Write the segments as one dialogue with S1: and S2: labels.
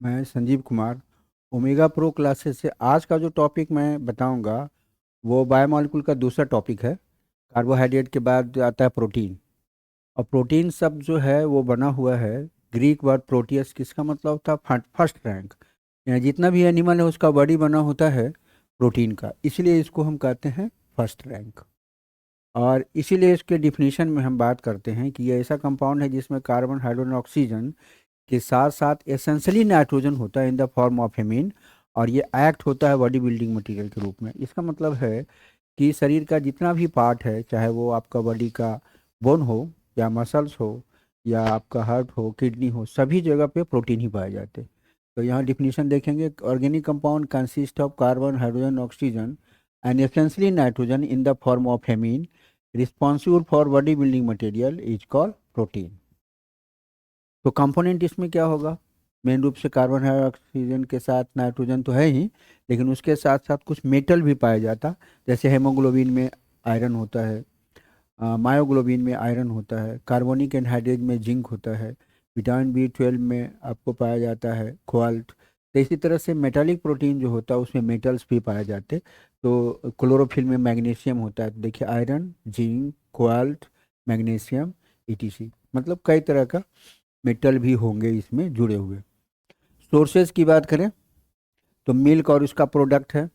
S1: मैं Sanjeev Kumar omega pro classes से आज का जो टॉपिक मैं बताऊंगा वो बायोमोलिकुल का दूसरा टॉपिक है। कार्बोहाइड्रेट के बाद आता है प्रोटीन। और प्रोटीन सब जो है वो बना हुआ है ग्रीक वर्ड प्रोटियस, किसका मतलब था फर्स्ट रैंक। यानी जितना भी एनिमल है उसका बॉडी बना होता है प्रोटीन का, इसलिए इसको हम कहते हैं फर्स्ट रैंक। और इसीलिए इसके डिफिनीशन में हम बात करते हैं कि ये ऐसा कंपाउंड है जिसमें कार्बन हाइड्रोजन ऑक्सीजन के साथ साथ एसेंशियली नाइट्रोजन होता है इन द फॉर्म ऑफ हेमीन। और ये एक्ट होता है बॉडी बिल्डिंग मटेरियल के रूप में। इसका मतलब है कि शरीर का जितना भी पार्ट है, चाहे वो आपका बॉडी का बोन हो या मसल्स हो या आपका हार्ट हो, किडनी हो, सभी जगह पे प्रोटीन ही पाए जाते हैं। तो यहाँ डिफिनीशन देखेंगे, organic compound consist of carbon hydrogen oxygen and essentially nitrogen in the form of amine responsible for body building material is called protein. तो कंपोनेंट इसमें क्या होगा? मेन रूप से कार्बन है, ऑक्सीजन के साथ नाइट्रोजन तो है ही, लेकिन उसके साथ साथ कुछ मेटल भी पाया जाता। जैसे हेमोग्लोबिन में आयरन होता है, मायोग्लोबिन में आयरन होता है, कार्बोनिक एनहाइड्रेट में जिंक होता है, विटामिन बी 12 में आपको पाया जाता है कोबाल्ट। तो इसी तरह से मेटालिक प्रोटीन जो होता है उसमें मेटल्स भी पाए जाते। तो क्लोरोफिल में मैग्नीशियम होता है, तो देखिए iron, zinc, cobalt, magnesium, etc, मतलब कई तरह का मेटल भी होंगे इसमें जुड़े हुए। सोर्सेज की बात करें तो मिल्क और उसका प्रोडक्ट है।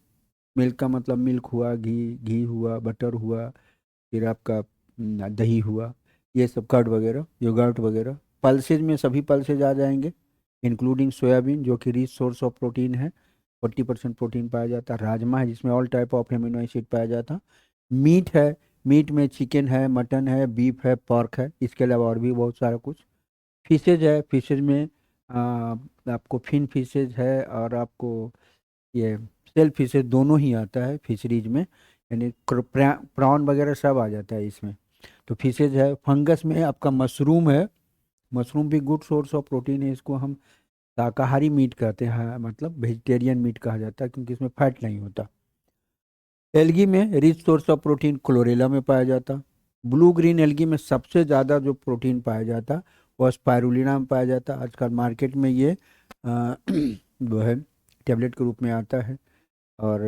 S1: मिल्क का मतलब मिल्क हुआ, घी घी हुआ, बटर हुआ, फिर आपका दही हुआ, ये सब कर्ड वगैरह, योगर्ट वगैरह। पल्सेज में सभी पल्सेज आ जाएंगे, इंक्लूडिंग सोयाबीन जो कि रिच सोर्स ऑफ प्रोटीन है, 40% प्रोटीन पाया जाता है। राजमा है जिसमें all type of amino acid पाया जाता है। मीट है, मीट में चिकन है, मटन है, बीफ है, पर्क है, इसके अलावा और भी बहुत सारा कुछ। फिशेज है, फिशेज में आ, आपको फिन फिशेज है और आपको ये सेल फिशेज दोनों ही आता है फिशरीज में, यानी प्रॉन वगैरह सब आ जाता है इसमें। तो फिशेज है। फंगस में आपका मशरूम है। मशरूम भी गुड सोर्स ऑफ प्रोटीन है, इसको हम शाकाहारी मीट कहते हैं, मतलब वेजिटेरियन मीट कहा जाता है क्योंकि इसमें फैट नहीं होता। एल्गी में rich source of protein chlorella में पाया जाता। ब्लू ग्रीन एल्गी में सबसे ज़्यादा जो प्रोटीन पाया जाता वह स्पाइरुलिना में पाया जाता। आजकल मार्केट में ये वो है, टेबलेट के रूप में आता है और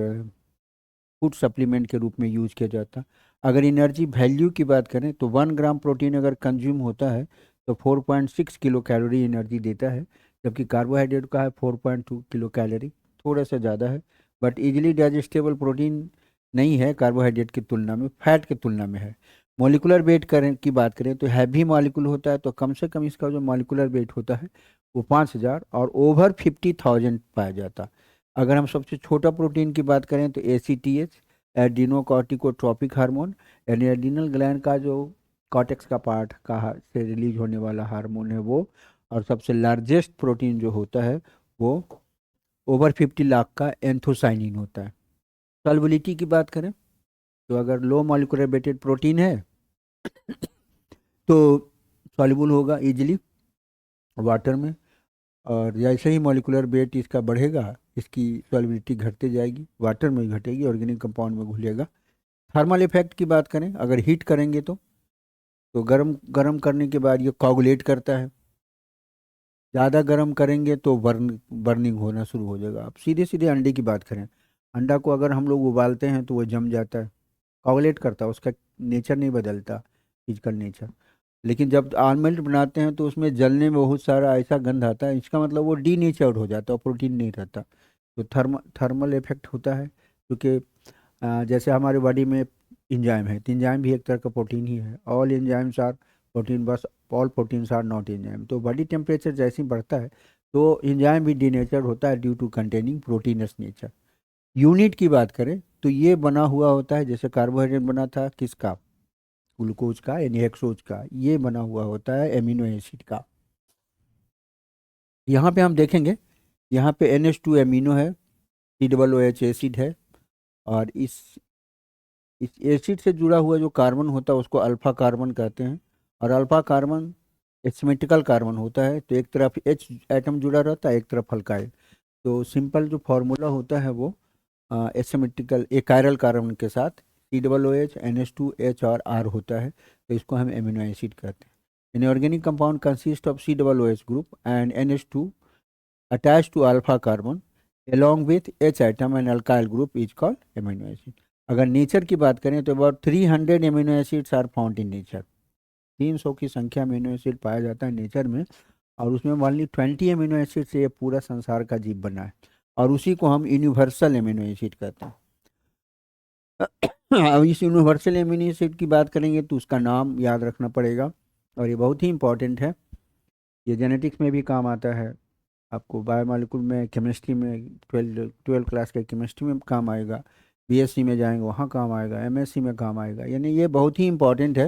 S1: फूड सप्लीमेंट के रूप में यूज किया जाता। अगर एनर्जी वैल्यू की बात करें तो 1 ग्राम प्रोटीन अगर कंज्यूम होता है तो 4.6 किलो कैलोरी एनर्जी देता है, जबकि कार्बोहाइड्रेट का है 4.2 किलो कैलोरी, थोड़ा सा ज़्यादा है। बट इजीली डाइजेस्टेबल प्रोटीन नहीं है, कार्बोहाइड्रेट की तुलना में, फैट की तुलना में है। मॉलिकुलर वेट करें की बात करें तो हैवी मॉलिक्यूल होता है तो कम से कम इसका जो मॉलिकुलर वेट होता है वो 5,000 और ओवर 50,000 पाया जाता। अगर हम सबसे छोटा प्रोटीन की बात करें तो ACTH, एडिनोकॉर्टिकोट्रोपिक हार्मोन, यानी एडिनल ग्लैंड का जो कॉर्टेक्स का पार्ट से रिलीज होने वाला हार्मोन है वो। और सबसे लार्जेस्ट प्रोटीन जो होता है वो ओवर 50 लाख का एंथोसाइनिन होता है। सॉल्युबिलिटी की बात करें तो अगर लो मॉलिक्यूलर वेटेड प्रोटीन है तो सॉल्युबल होगा इजीली वाटर में। और जैसे ही मॉलिक्यूलर वेट इसका बढ़ेगा इसकी सॉल्युबिलिटी घटते जाएगी, वाटर में घटेगी, ऑर्गेनिक कंपाउंड में घुलेगा। थर्मल इफेक्ट की बात करें, अगर हीट करेंगे तो गर्म गर्म करने के बाद ये कोगुलेट करता है। ज़्यादा गर्म करेंगे तो बर्निंग होना शुरू हो जाएगा। अब सीधे सीधे अंडे की बात करें, अंडा को अगर हम लोग उबालते हैं तो वो जम जाता है, कोगुलेट करता है, उसका नेचर नहीं बदलता, फिजिकल नेचर। लेकिन जब आलमंड बनाते हैं तो उसमें जलने में बहुत सारा ऐसा गंध आता है, इसका मतलब वो डीनेचर्ड हो जाता है और प्रोटीन नहीं रहता। तो थर्मल इफेक्ट होता है क्योंकि जैसे हमारे बॉडी में इंजाइम है, तो इंजाइम भी एक तरह का प्रोटीन ही है। ऑल एंजाइम्स आर प्रोटीन, बस all proteins are not enzyme. तो बॉडी टेम्परेचर जैसे ही बढ़ता है तो इंजाइम भी डीनेचर होता है due to containing proteinous nature. Unit की बात करें तो ये बना हुआ होता है, जैसे कार्बोहाइड्रेट बना था किसका, ग्लूकोज का यानी हेक्सोज का, ये बना हुआ होता है एमिनो एसिड का। यहाँ पे हम देखेंगे, यहाँ पे NH2 एमिनो है, COOH एसिड है। और इस एसिड से जुड़ा हुआ जो कार्बन होता है उसको अल्फा कार्बन कहते हैं। और अल्फा कार्बन एसिमेट्रिकल कार्बन होता है, तो एक तरफ H एटम जुड़ा रहता है, एक तरफ हल्का है। तो सिंपल जो फॉर्मूला होता है वो एसिमेट्रिकल एक कायरल कार्बन के साथ COOH NH2H और R होता है, तो इसको हम एमिनो एसिड कहते हैं। Inorganic compound consist of COOH group and NH2 attached to alpha carbon along with H atom and alkyl group is called amino acid. अगर नेचर की बात करें तो about 300 amino acids are found in nature. 300 की संख्या amino acid पाया जाता है नेचर में, और उसमें ओनली 20 अमीनो एसिड से ये पूरा संसार का जीव बना है, और उसी को हम यूनिवर्सल अमीनो एसिड कहते हैं. अब इस यूनिवर्सल अमीनो एसिड की बात करेंगे तो उसका नाम याद रखना पड़ेगा, और ये बहुत ही इंपॉर्टेंट है. ये जेनेटिक्स में भी काम आता है, आपको बायोमोलिकुल में, केमिस्ट्री में, 12 क्लास के केमिस्ट्री में काम आएगा, बीएससी में जाएंगे वहाँ काम आएगा, एमएससी में काम आएगा. यानी ये बहुत ही इंपॉर्टेंट है.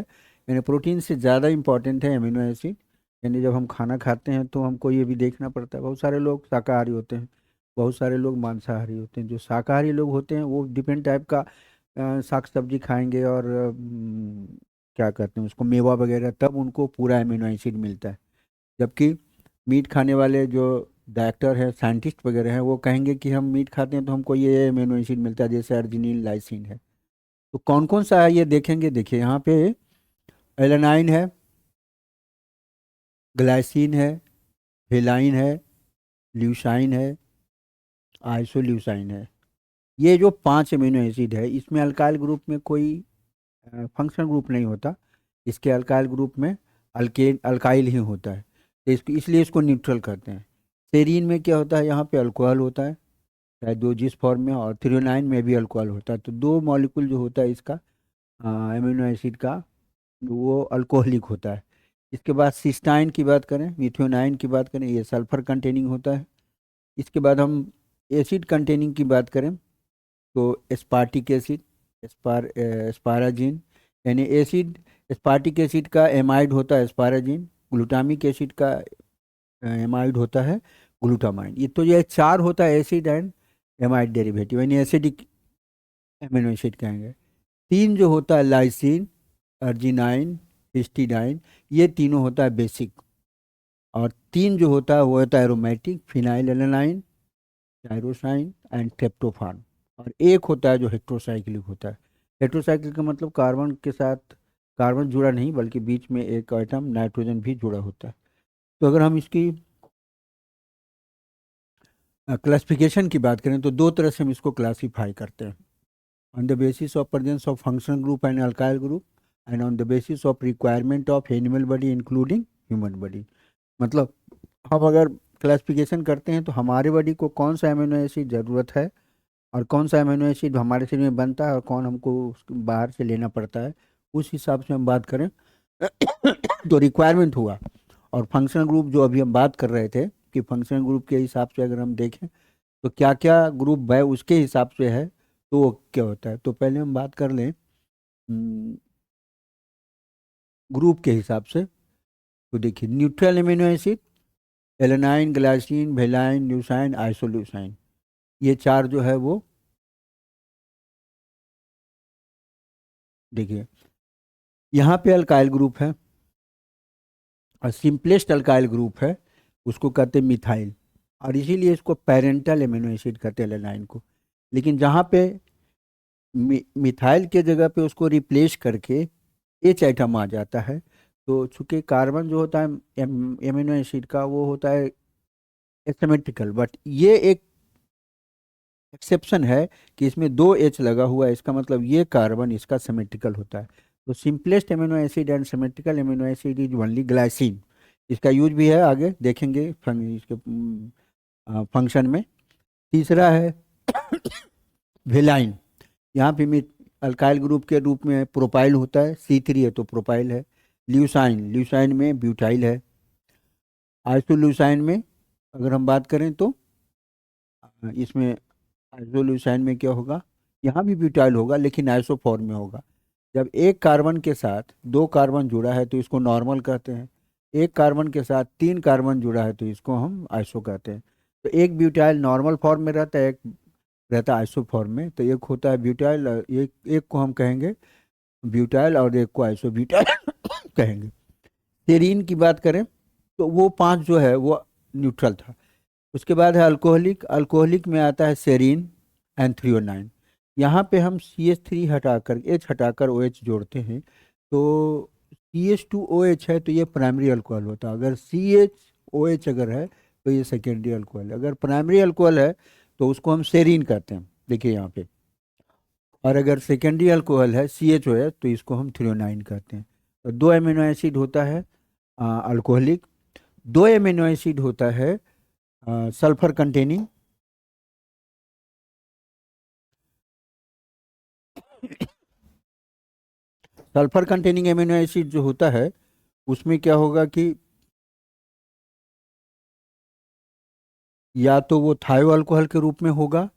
S1: यानी प्रोटीन से ज़्यादा इंपॉर्टेंट है अमीनो एसिड. यानी जब हम खाना खाते हैं तो हमको ये भी देखना पड़ता है. बहुत सारे लोग शाकाहारी होते हैं, बहुत सारे लोग मांसाहारी होते हैं. जो शाकाहारी लोग होते हैं वो डिफरेंट टाइप का साग सब्जी खाएंगे, और क्या कहते हैं उसको, मेवा वगैरह, तब उनको पूरा अमीनो एसिड मिलता है. जबकि मीट खाने वाले जो डॉक्टर है, साइंटिस्ट वगैरह हैं, वो कहेंगे कि हम मीट खाते हैं तो हमको ये अमीनो एसिड मिलता है, जैसे अर्जिनिन, लाइसिन है. तो कौन कौन सा है ये देखेंगे. देखिए यहाँ पे एलेनाइन है, ग्लाइसिन है, वेलाइन है, ल्यूसाइन है, आइसोल्यूसाइन है. ये जो 5 अमीनो एसिड है, इसमें अल्काइल ग्रुप में कोई फंक्शनल ग्रुप नहीं होता. इसके अल्काइल ग्रुप में अल्केन अल्काइल ही होता है, तो इसको इसलिए इसको न्यूट्रल कहते हैं. सेरीन में क्या होता है, यहाँ पे अल्कोहल होता है, चाहे दो जिस फॉर्म में, और थ्रियोनाइन में भी अल्कोहल होता है. तो दो मॉलिक्यूल जो होता है इसका अमीनो एसिड का, वो अल्कोहलिक होता है. इसके बाद सिस्टाइन की बात करें, मिथ्योनाइन की बात करें, ये सल्फर कंटेनिंग होता है. इसके बाद हम एसिड कंटेनिंग की बात करें तो एस्पार्टिक एसिड, एस्पाराजिन. यानी एसिड, एस्पार्टिक एसिड का एमाइड होता है एस्पाराजिन, ग्लूटामिक एसिड का एमाइड होता है ग्लूटामाइन. ये तो ये 4 होता है एसिड एंड एमाइड डेरिवेटिव, यानी एसिडिक एमिनो एसिड कहेंगे. 3 जो होता है लाइसिन, अर्जिनाइन, हिस्टिडाइन, ये तीनों होता है बेसिक. और 3 जो होता है वो होता है aromatic, phenylalanine, tyrosine and tryptophan. और एक होता है जो हेट्रोसाइक्लिक होता है. हेट्रोसाइक्लिक का मतलब कार्बन के साथ कार्बन जुड़ा नहीं, बल्कि बीच में एक एटम नाइट्रोजन भी जुड़ा होता है. तो अगर हम इसकी क्लासिफिकेशन की बात करें तो दो तरह से हम इसको क्लासीफाई करते हैं. On the basis of presence of functional group and alkyl group, and on the basis of requirement of animal body including human body. मतलब हम अगर क्लासिफिकेशन करते हैं तो हमारे बॉडी को कौन सा अमीनो एसिड ज़रूरत है, और कौन सा अमीनो एसिड हमारे शरीर में बनता है, और कौन हमको बाहर से लेना पड़ता है, उस हिसाब से हम बात करें तो रिक्वायरमेंट हुआ. और फंक्शनल ग्रुप जो अभी हम बात कर रहे थे कि फंक्शनल ग्रुप के हिसाब से अगर हम देखें तो क्या क्या ग्रुप है उसके हिसाब से है, तो वो क्या होता है. तो पहले हम बात कर लें ग्रुप के हिसाब से. तो देखिए, neutral amino acid alanine, glycine, valine, leucine, isoleucine, ये 4 जो है वो देखिए यहाँ पे अल्काइल ग्रुप है, और सिंपलेस्ट अल्काइल ग्रुप है, उसको कहते हैं मिथाइल, और इसीलिए इसको पेरेंटल एमिनो एसिड कहते हैं एलेनाइन को. लेकिन जहाँ पे मिथाइल के जगह पे उसको रिप्लेस करके एच आइटम आ जाता है, तो चूंकि कार्बन जो होता है एमिनो एसिड का, वो होता है एसिमेट्रिकल. बट ये एक एक्सेप्शन है कि इसमें 2 एच लगा हुआ है, इसका मतलब ये कार्बन इसका सिमेट्रिकल होता है. तो simplest amino acid and symmetrical amino acid is only glycine. इसका यूज भी है, आगे देखेंगे इसके फंक्शन में. तीसरा है वेलाइन. यहाँ पे भी अल्काइल ग्रुप के रूप में प्रोपाइल होता है, C3 है तो प्रोपाइल है. ल्यूसाइन, ल्यूसाइन में ब्यूटाइल है. आइसोल्यूसाइन में अगर हम बात करें तो इसमें आइसोल्यूसाइन में क्या होगा, यहाँ भी ब्यूटाइल होगा लेकिन आइसो फॉर्म में होगा. जब एक कार्बन के साथ 2 कार्बन जुड़ा है तो इसको नॉर्मल कहते हैं. एक कार्बन के साथ 3 कार्बन जुड़ा है तो इसको हम आइसो कहते हैं. तो एक ब्यूटाइल नॉर्मल फॉर्म में रहता है, एक रहता है आइसो फॉर्म में. तो एक होता है ब्यूटाइल, एक को हम कहेंगे ब्यूटाइल, और एक को आइसो ब्यूटाइल कहेंगे. सेरीन की बात करें तो वो 5 जो है वो न्यूट्रल था. उसके बाद है अल्कोहलिक. अल्कोहलिक में आता है सेरीन एंड थ्रियोनाइन. यहाँ पे हम CH3 हटाकर, H हटाकर OH जोड़ते हैं, तो CH2OH है तो ये प्राइमरी अल्कोहल होता है. अगर CHOH अगर है तो ये सेकेंडरी अल्कोहल है। अगर प्राइमरी अल्कोहल है तो उसको हम सेरीन कहते हैं, देखिए यहाँ पे। और अगर सेकेंडरी अल्कोहल है CHO है तो इसको हम थ्रियोनाइन कहते हैं। तो दो एमिनो एसिड होता है अल्कोहलिक, दो एमिनो एसिड होता है sulphur containing, sulphur containing amino acid जो होता है उसमें क्या होगा कि या तो वो थायो अल्कोहल के रूप में होगा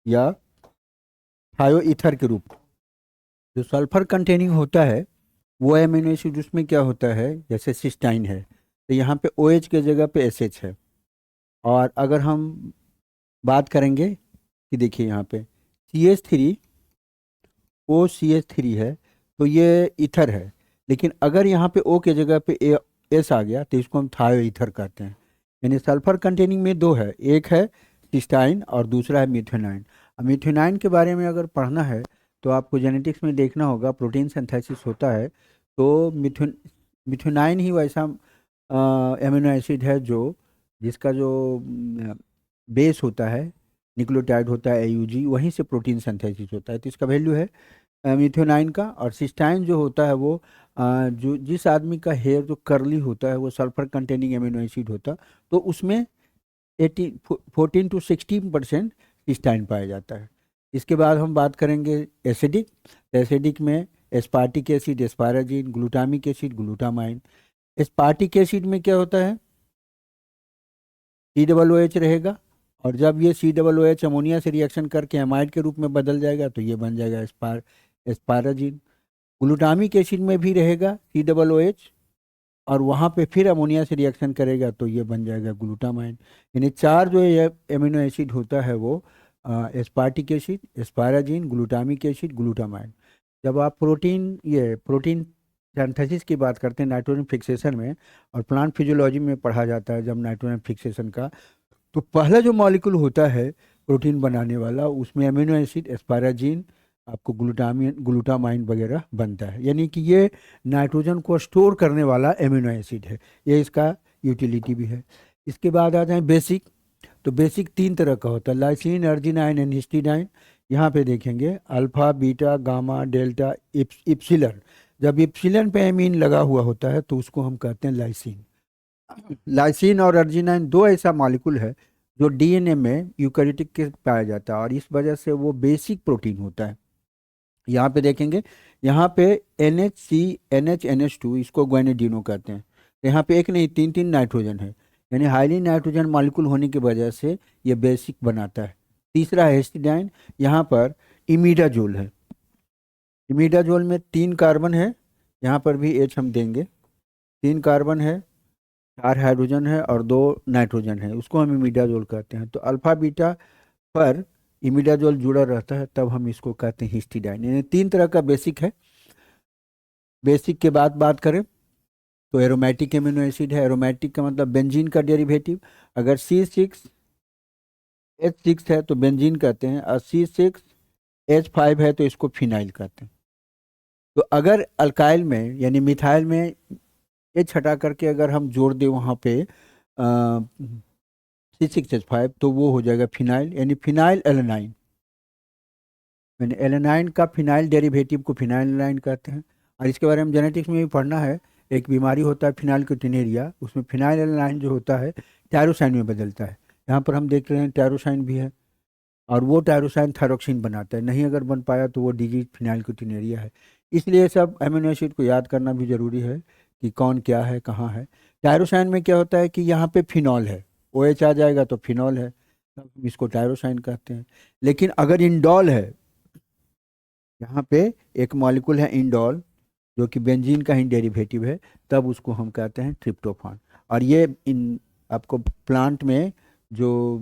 S1: या थायो ईथर के रूप में। जो सल्फर कंटेनिंग होता है वो एमिनो एसिड उसमें क्या होता है, जैसे सिस्टाइन है तो यहाँ पे OH के जगह पे SH है। और अगर हम बात करेंगे कि देखिए यहाँ पे CH3 OCH3 है तो ये ईथर है, लेकिन अगर यहाँ पे O के जगह पे S आ गया तो इसको हम थायो ईथर कहते हैं। यानी सल्फर कंटेनिंग में दो है, एक है सिस्टाइन और दूसरा है मिथेनाइन। अब मिथेनाइन के बारे में अगर पढ़ना है तो आपको जेनेटिक्स में देखना होगा, प्रोटीन सिंथेसिस होता है तो मिथेनाइन ही वैसा एमिनो एसिड है जो जिसका जो बेस होता है, न्यूक्लियोटाइड होता है AUG, वहीं से प्रोटीन सिंथेसिस होता है। तो इसका वैल्यू है मिथेनाइन का। और सिस्टाइन जो होता है वो जो जिस आदमी का हेयर जो कर्ली होता है वो सल्फर कंटेनिंग एमिनो एसिड होता, तो उसमें 14 to 16% सिस्टाइन पाया जाता है। इसके बाद हम बात करेंगे एसिडिक। एसिडिक में aspartic acid, एस्पाराजिन, glutamic acid, glutamine. Aspartic acid में क्या होता है, COOH रहेगा, और जब ये COOH अमोनिया से रिएक्शन करके एमाइड के रूप में बदल जाएगा तो ये बन जाएगा एस्पाराजिन। ग्लूटामिक एसिड में भी रहेगा COOH, और वहाँ पे फिर अमोनिया से रिएक्शन करेगा तो ये बन जाएगा ग्लूटामाइन। यानी चार जो ये एमिनो एसिड होता है वो aspartic acid, एस्पाराजिन, glutamic acid, glutamine. जब आप प्रोटीन सिंथेसिस की बात करते हैं नाइट्रोजन फिक्सेशन में, और प्लांट फिजियोलॉजी में पढ़ा जाता है जब नाइट्रोजन फिक्सेशन का, तो पहला जो मॉलिक्यूल होता है प्रोटीन बनाने वाला उसमें एमिनो एसिड एस्पाराजिन, आपको ग्लूटामाइन वगैरह बनता है। यानी कि ये नाइट्रोजन को स्टोर करने वाला एमिनो एसिड है, ये इसका यूटिलिटी भी है। इसके बाद आ जाए बेसिक। तो बेसिक तीन तरह का होता है, लाइसिन, अर्जिनाइन एंड हिस्टिडाइन। यहाँ पे देखेंगे अल्फा, बीटा, गामा, डेल्टा, इप्सिलन। जब इप्सिलन पे एमीन लगा हुआ होता है तो उसको हम कहते हैं लाइसिन। लाइसिन और अर्जिनाइन दो ऐसा मॉलिक्यूल है जो DNA में यूकैरियोटिक के पाया जाता है, और इस वजह से वो बेसिक प्रोटीन होता है। यहाँ पे देखेंगे, यहाँ पे NHC, NH, NH2, इसको ग्वानिडीनो कहते हैं। तो यहाँ पे एक नहीं तीन तीन नाइट्रोजन है, यानी हाईली नाइट्रोजन मॉलिक्यूल होने की वजह से ये बेसिक बनाता है। तीसरा है हिस्टिडाइन, यहाँ पर इमिडाजोल है। इमिडाजोल में 3 कार्बन है, यहाँ पर भी H हम देंगे, 3 कार्बन है, 4 हाइड्रोजन है और 2 नाइट्रोजन है, उसको हम इमिडाजोल कहते हैं। तो अल्फा बीटा पर इमिडाजोल जुड़ा रहता है, तब हम इसको कहते हैं हिस्टिडाइन। यानी 3 तरह का बेसिक है। बेसिक के बाद बात करें तो एरोमेटिक एमिनो एसिड है। एरोमेटिक का मतलब बेंजीन का डेरिवेटिव। अगर C6H6 है तो बेंजीन कहते हैं, और C6H5 है तो इसको फिनाइल कहते हैं। तो अगर अल्काइल में यानी मिथाइल में H हटा करके अगर हम जोड़ दें वहाँ पे C6H5 तो वो हो जाएगा फिनाइल, यानी फिनाइल एलेनाइन। यानी एलेनाइन का फिनाइल डेरिवेटिव को फिनाइल एलेनाइन कहते हैं। और इसके बारे में जेनेटिक्स में भी पढ़ना है, एक बीमारी होता है फिनाइलक्यूटिनेरिया, उसमें फिनाइल एलेनाइन जो होता है टायरोसाइन में बदलता है। यहाँ पर हम देख रहे हैं टायरोसाइन भी है, और वो टायरोसाइन थायरोक्सिन बनाता है, नहीं अगर बन पाया तो वो डिजीज फिनाइलक्यूटिनेरिया है। इसलिए सब अमीनो एसिड को याद करना भी जरूरी है कि कौन क्या है कहाँ है। टायरोसाइन में क्या होता है कि यहाँ पे फिनॉल है, OH आ जाएगा तो फिनॉल है, तब हम इसको टायरोसाइन कहते हैं। लेकिन अगर इंडॉल है, यहाँ पे एक मॉलिक्यूल है इंडॉल जो कि बेंजीन का ही डेरिवेटिव है, तब उसको हम कहते हैं ट्रिप्टोफान। और ये इन आपको प्लांट में जो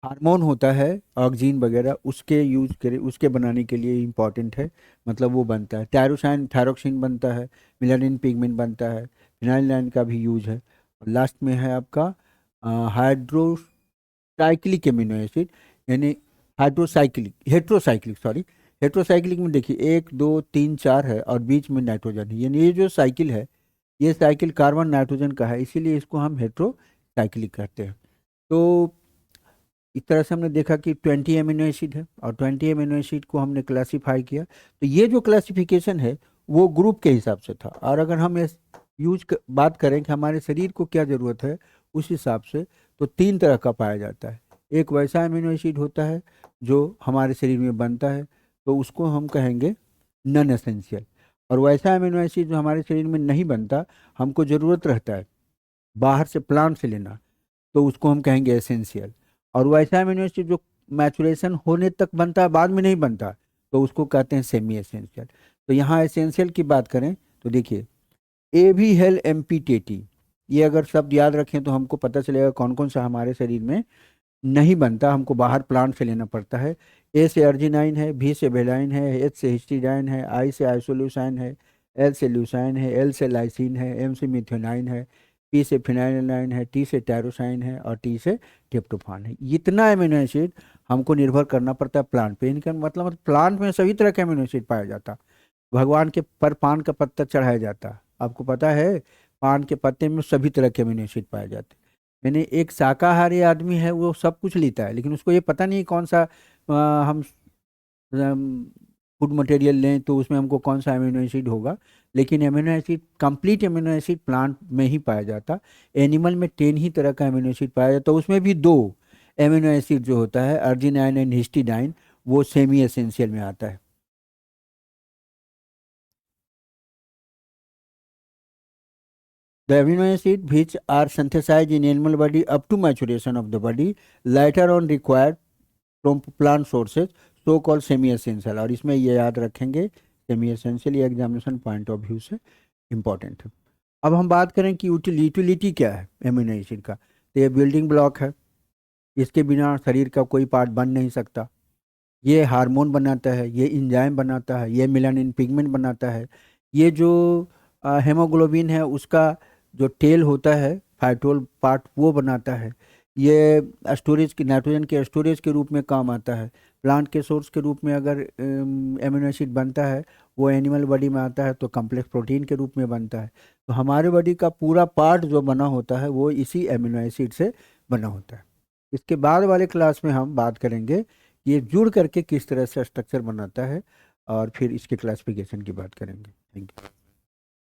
S1: हार्मोन होता है ऑक्सीन वगैरह उसके यूज करे, उसके बनाने के लिए इम्पॉर्टेंट है, मतलब वो बनता है। टायरोसाइन थायरोक्सिन बनता है, मिलानिन पिगमेंट बनता है, फिनाइलिन का भी यूज है। और लास्ट में है आपका हाइड्रोसाइक्लिक एमिनो एसिड, यानी हेट्रोसाइक्लिक में देखिए 1 2 3 4 है और बीच में नाइट्रोजन है, यानी ये जो साइकिल है ये साइकिल कार्बन नाइट्रोजन का है, इसीलिए इसको हम हेट्रो साइक्लिक कहते हैं। तो इस तरह से हमने देखा कि 20 एमिनो एसिड है और 20 एमिनो एसिड को हमने क्लासीफाई किया। तो ये जो क्लासिफिकेशन है वो ग्रुप के हिसाब से था। और अगर हम इस बात करें कि हमारे शरीर को क्या ज़रूरत है उस हिसाब से, तो 3 तरह का पाया जाता है। एक वैसा एमिनो एसिड होता है जो हमारे शरीर में बनता है, तो उसको हम कहेंगे नॉन एसेंशियल। और वैसा एमिनो एसिड जो हमारे शरीर में नहीं बनता, हमको ज़रूरत रहता है बाहर से प्लांट से लेना, तो उसको हम कहेंगे एसेंशियल। और वैसा एमिनो एसिड जो मैचुरेशन होने तक बनता है, बाद में नहीं बनता, तो उसको कहते हैं सेमी एसेंशियल। तो यहाँ एसेंशियल की बात करें तो देखिए, ए भी हेल एम्पीटेटी, ये अगर शब्द याद रखें तो हमको पता चलेगा कौन कौन सा हमारे शरीर में नहीं बनता, हमको बाहर प्लांट से लेना पड़ता है। ए से अर्जिनाइन है, बी से वेलाइन है, एच से हिस्टिडाइन है, आई से आइसोल्यूसाइन है, एल से ल्यूसाइन है, एल से लाइसिन है, एम से मिथ्योनाइन है, पी से फिनाइलाइन है, टी से टायरोसाइन है और टी से ट्रिप्टोफान है। इतना एमिनो एसिड हमको निर्भर करना पड़ता है प्लांट पे। इनका मतलब प्लांट में सभी तरह के एमिनो एसिड पाया जाता। भगवान के पर पान का पत्ता चढ़ाया जाता, आपको पता है, पान के पत्ते में सभी तरह के अमीनो एसिड पाए जाते। मैंने एक शाकाहारी आदमी है, वो सब कुछ लेता है, लेकिन उसको ये पता नहीं कौन सा हम फूड मटेरियल लें तो उसमें हमको कौन सा अमीनो एसिड होगा। लेकिन amino acid, complete amino acid plant में ही पाया जाता। एनिमल में 10 ही तरह का अमीनो एसिड पाया जाता, उसमें भी 2 अमीनो एसिड जो होता है अर्जिनाइन एंड हिस्टिडाइन, वो सेमी एसेंशियल में आता है। The amino acid which are synthesized in animal body up to maturation of the body, later on required from plant sources, so called semi essential। और इसमें ये याद रखेंगे, सेमी एसेंशियल ये एग्जामिनेशन पॉइंट ऑफ व्यू से important है। अब हम बात करें कि यूटिलिटी क्या है एमिनो एसिड का, तो ये बिल्डिंग ब्लॉक है, इसके बिना शरीर का कोई पार्ट बन नहीं सकता। ये हार्मोन बनाता है, ये इंजाइम बनाता है, ये मेलानिन पिगमेंट बनाता है, ये जो हेमोग्लोबिन है उसका जो टेल होता है फाइटोल पार्ट वो बनाता है, ये स्टोरेज की नाइट्रोजन के स्टोरेज के रूप में काम आता है। प्लांट के सोर्स के रूप में अगर एमिनो एसिड बनता है, वो एनिमल बॉडी में आता है तो कम्प्लेक्स प्रोटीन के रूप में बनता है। तो हमारे बॉडी का पूरा पार्ट जो बना होता है वो इसी एमिनो एसिड से बना होता है। इसके बाद वाले क्लास में हम बात करेंगे ये जुड़ करके किस तरह से स्ट्रक्चर बनाता है, और फिर इसके क्लासिफिकेशन की बात करेंगे। Thank you.